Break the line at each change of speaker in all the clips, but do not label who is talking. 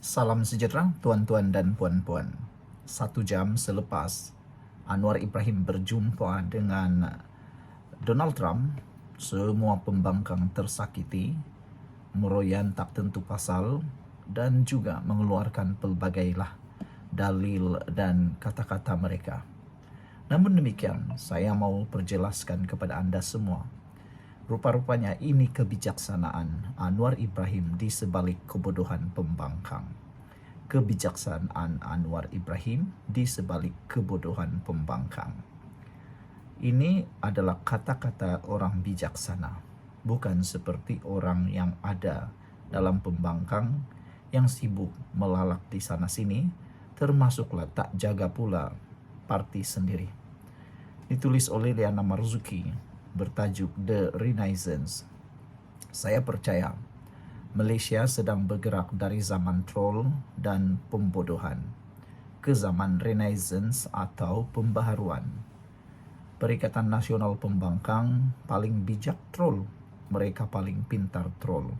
Salam sejahtera tuan-tuan dan puan-puan. 1 jam selepas Anwar Ibrahim berjumpa dengan Donald Trump, semua pembangkang tersakiti, meroyan tak tentu pasal dan juga mengeluarkan pelbagailah dalil dan kata-kata mereka. Namun demikian, saya mau perjelaskan kepada anda semua. Rupa-rupanya ini kebijaksanaan Anwar Ibrahim di sebalik kebodohan pembangkang. Kebijaksanaan Anwar Ibrahim di sebalik kebodohan pembangkang. Ini adalah kata-kata orang bijaksana, bukan seperti orang yang ada dalam pembangkang yang sibuk melalak di sana-sini, termasuklah tak jaga pula parti sendiri. Ditulis oleh Liana Marzuki, bertajuk The Renaissance. Saya percaya Malaysia sedang bergerak dari zaman troll dan pembodohan ke zaman Renaissance atau pembaharuan. Perikatan Nasional Pembangkang paling bijak troll, mereka paling pintar troll.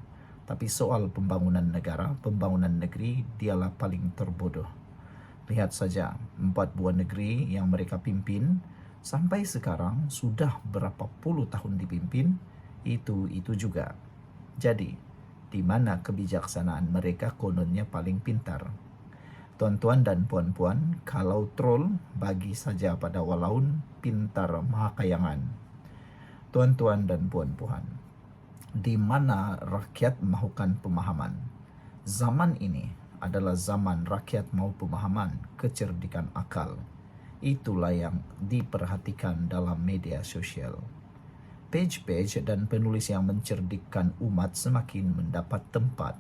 Tapi soal pembangunan negara, pembangunan negeri, dialah paling terbodoh. Lihat saja 4 buah negeri yang mereka pimpin, sampai sekarang sudah berapa puluh tahun dipimpin, itu juga. Jadi, di mana kebijaksanaan mereka kononnya paling pintar? Tuan-tuan dan puan-puan, kalau troll, bagi saja pada walaun pintar mahakayangan. Tuan-tuan dan puan-puan, di mana rakyat mahukan pemahaman? Zaman ini adalah zaman rakyat mau pemahaman, kecerdikan akal. Itulah yang diperhatikan dalam media sosial. Page-page dan penulis yang mencerdikkan umat semakin mendapat tempat.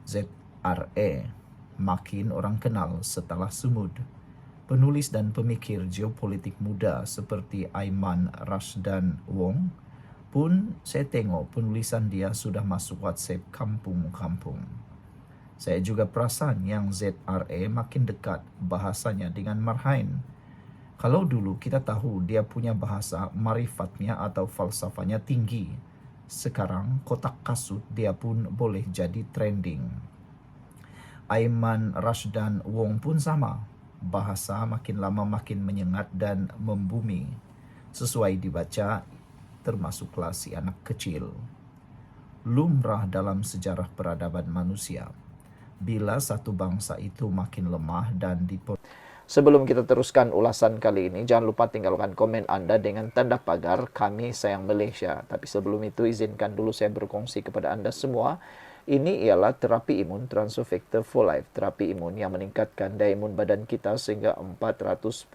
ZRA makin orang kenal setelah Sumud. Penulis dan pemikir geopolitik muda seperti Aiman Rashdan Wong pun saya tengok penulisan dia sudah masuk WhatsApp kampung-kampung. Saya juga perasan yang ZRA makin dekat bahasanya dengan Marhain. Kalau dulu kita tahu dia punya bahasa marifatnya atau falsafahnya tinggi, sekarang kotak kasut dia pun boleh jadi trending. Aiman Rashdan Wong pun sama, bahasa makin lama makin menyengat dan membumi. Sesuai dibaca, termasuklah si anak kecil. Lumrah dalam sejarah peradaban manusia, bila satu bangsa itu makin lemah dan Sebelum kita teruskan ulasan kali ini, jangan lupa tinggalkan komen Anda dengan tanda pagar Kami Sayang Malaysia. Tapi sebelum itu, izinkan dulu saya berkongsi kepada Anda semua. Ini ialah terapi imun Transofector for Life. Terapi imun yang meningkatkan daya imun badan kita sehingga 400%.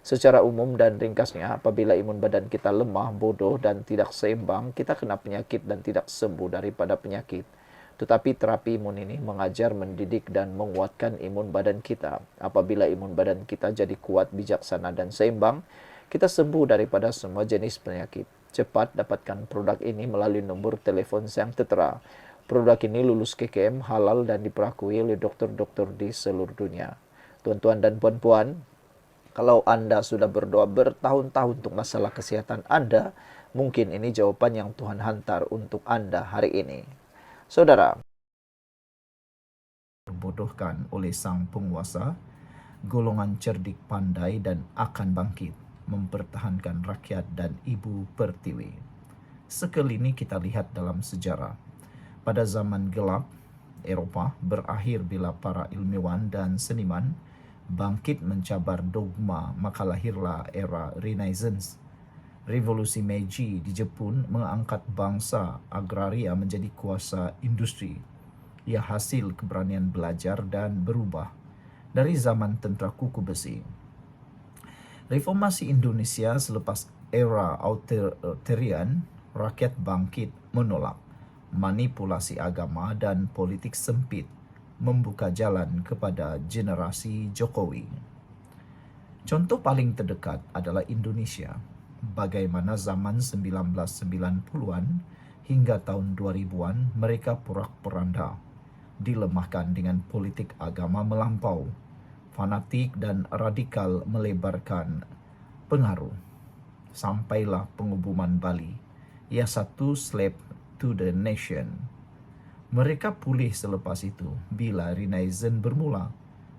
Secara umum dan ringkasnya, apabila imun badan kita lemah, bodoh dan tidak seimbang, kita kena penyakit dan tidak sembuh daripada penyakit. Tetapi terapi imun ini mengajar, mendidik dan menguatkan imun badan kita. Apabila imun badan kita jadi kuat, bijaksana dan seimbang, kita sembuh daripada semua jenis penyakit. Cepat dapatkan produk ini melalui nombor telefon yang tertera. Produk ini lulus KKM, halal dan diperakui oleh dokter-dokter di seluruh dunia. Tuan-tuan dan puan-puan, kalau Anda sudah berdoa bertahun-tahun untuk masalah kesehatan Anda, mungkin ini jawaban yang Tuhan hantar untuk Anda hari ini. Saudara, terbodohkan oleh sang penguasa, golongan cerdik pandai dan akan bangkit, mempertahankan rakyat dan ibu pertiwi. Sekali kita lihat dalam sejarah, pada zaman gelap Eropah berakhir bila para ilmuwan dan seniman bangkit mencabar dogma, maka lahirlah era Renaissance. Revolusi Meiji di Jepun mengangkat bangsa agraria menjadi kuasa industri. Ia hasil keberanian belajar dan berubah dari zaman tentera kuku besi. Reformasi Indonesia selepas era authoritarian, rakyat bangkit menolak manipulasi agama dan politik sempit, membuka jalan kepada generasi Jokowi. Contoh paling terdekat adalah Indonesia. Bagaimana zaman 1990-an hingga tahun 2000-an mereka porak-poranda, dilemahkan dengan politik agama melampau, fanatik dan radikal melebarkan pengaruh. Sampailah pengumuman Bali, ia satu slave to the nation. Mereka pulih selepas itu bila Renaissance bermula.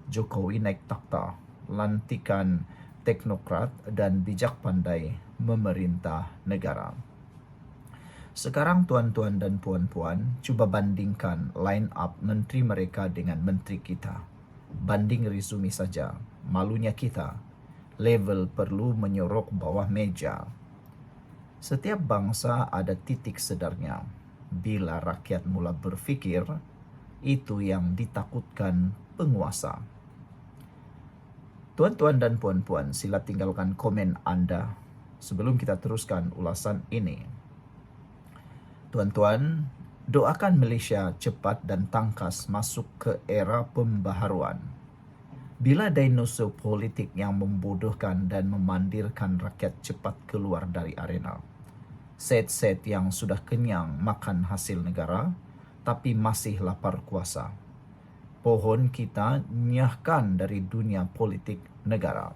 Jokowi naik takhta, lantikan teknokrat dan bijak pandai memerintah negara. Sekarang tuan-tuan dan puan-puan, cuba bandingkan line up menteri mereka dengan menteri kita. Banding resume saja, malunya kita. Level perlu menyorok bawah meja. Setiap bangsa ada titik sedarnya. Bila rakyat mula berfikir, itu yang ditakutkan penguasa. Tuan-tuan dan puan-puan, sila tinggalkan komen Anda sebelum kita teruskan ulasan ini. Tuan-tuan, doakan Malaysia cepat dan tangkas masuk ke era pembaharuan. Bila dinosaur politik yang membodohkan dan memandirkan rakyat cepat keluar dari arena. Set-set yang sudah kenyang makan hasil negara, tapi masih lapar kuasa. Pohon kita nyahkan dari dunia politik negara.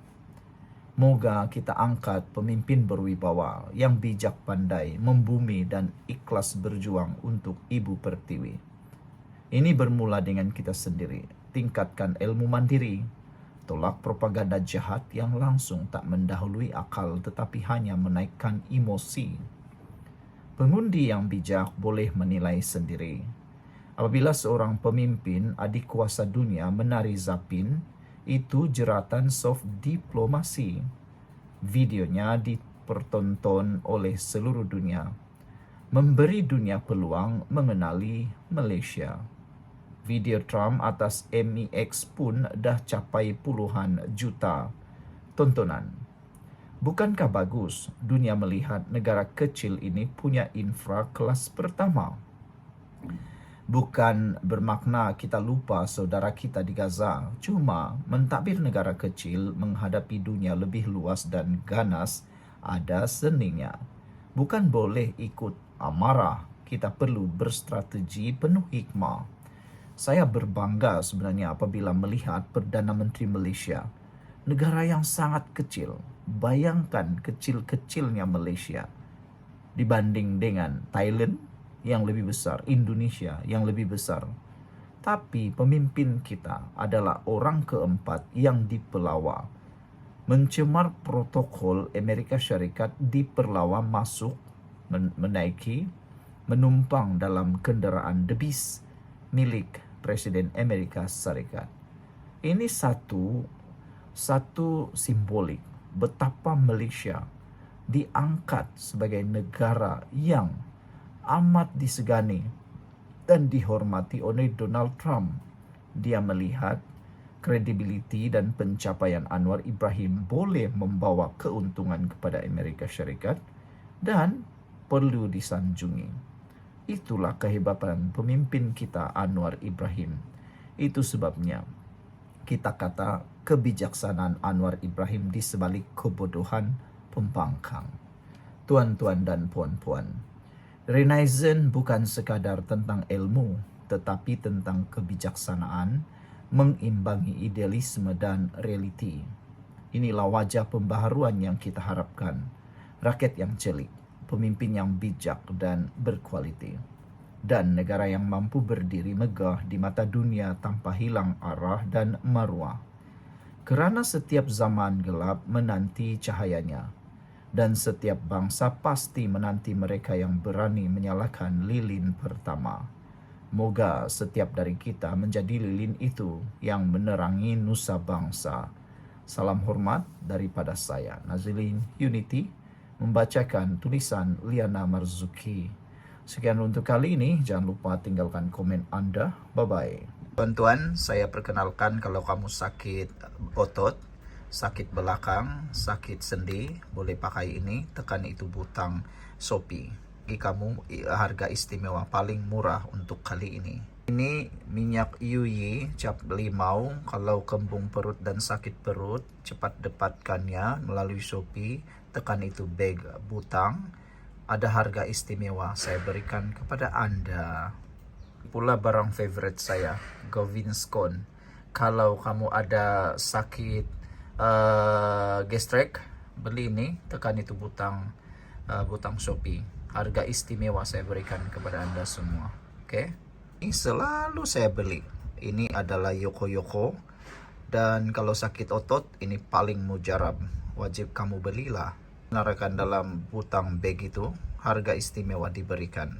Moga kita angkat pemimpin berwibawa yang bijak pandai, membumi dan ikhlas berjuang untuk Ibu Pertiwi. Ini bermula dengan kita sendiri. Tingkatkan ilmu mandiri. Tolak propaganda jahat yang langsung tak mendahului akal tetapi hanya menaikkan emosi. Pengundi yang bijak boleh menilai sendiri. Apabila seorang pemimpin adik kuasa dunia menari zapin, itu jeratan soft diplomasi. Videonya dipertonton oleh seluruh dunia. Memberi dunia peluang mengenali Malaysia. Video Trump atas MEX pun dah capai puluhan juta tontonan. Bukankah bagus dunia melihat negara kecil ini punya infra kelas pertama? Bukan bermakna kita lupa saudara kita di Gaza. Cuma mentadbir negara kecil menghadapi dunia lebih luas dan ganas ada seningnya. Bukan boleh ikut amarah. Kita perlu berstrategi penuh hikmah. Saya berbangga sebenarnya apabila melihat Perdana Menteri Malaysia. Negara yang sangat kecil. Bayangkan kecil-kecilnya Malaysia. Dibanding dengan Thailand yang lebih besar, Indonesia yang lebih besar. Tapi pemimpin kita adalah orang keempat yang dipelawa. Mencemar protokol Amerika Syarikat diperlawa masuk, menaiki, menumpang dalam kenderaan debis milik Presiden Amerika Syarikat. Ini satu simbolik betapa Malaysia diangkat sebagai negara yang amat disegani dan dihormati oleh Donald Trump. Dia melihat kredibiliti dan pencapaian Anwar Ibrahim boleh membawa keuntungan kepada Amerika Syarikat dan perlu disanjungi. Itulah kehebatan pemimpin kita Anwar Ibrahim. Itu sebabnya kita kata kebijaksanaan Anwar Ibrahim di sebalik kebodohan pembangkang. Tuan-tuan dan puan-puan, Renaissance bukan sekadar tentang ilmu, tetapi tentang kebijaksanaan, mengimbangi idealisme dan realiti. Inilah wajah pembaharuan yang kita harapkan. Rakyat yang celik, pemimpin yang bijak dan berkualiti, dan negara yang mampu berdiri megah di mata dunia tanpa hilang arah dan maruah. Kerana setiap zaman gelap menanti cahayanya, dan setiap bangsa pasti menanti mereka yang berani menyalakan lilin pertama. Moga setiap dari kita menjadi lilin itu yang menerangi nusa bangsa. Salam hormat daripada saya, Nazilin Unity, membacakan tulisan Liana Marzuki. Sekian untuk kali ini, jangan lupa tinggalkan komen Anda. Bye-bye. Tuan-tuan, saya perkenalkan kalau kamu sakit otot, sakit belakang, sakit sendi, boleh pakai ini, tekan itu butang Shopee. Bagi kamu harga istimewa paling murah untuk kali ini. Ini minyak yuyi cap limau. Kalau kembung perut dan sakit perut, cepat dapatkannya melalui Shopee. Tekan itu bag butang. Ada harga istimewa saya berikan kepada Anda. Pula barang favorite saya, Gaviscon. Kalau kamu ada sakit gastrek, beli ini, tekan itu butang Shopee. Harga istimewa saya berikan kepada Anda semua. Oke? Ini selalu saya beli. Ini adalah Yoko-Yoko. Dan kalau sakit otot, ini paling mujarab. Wajib kamu belilah. Narakan dalam butang bag itu, harga istimewa diberikan.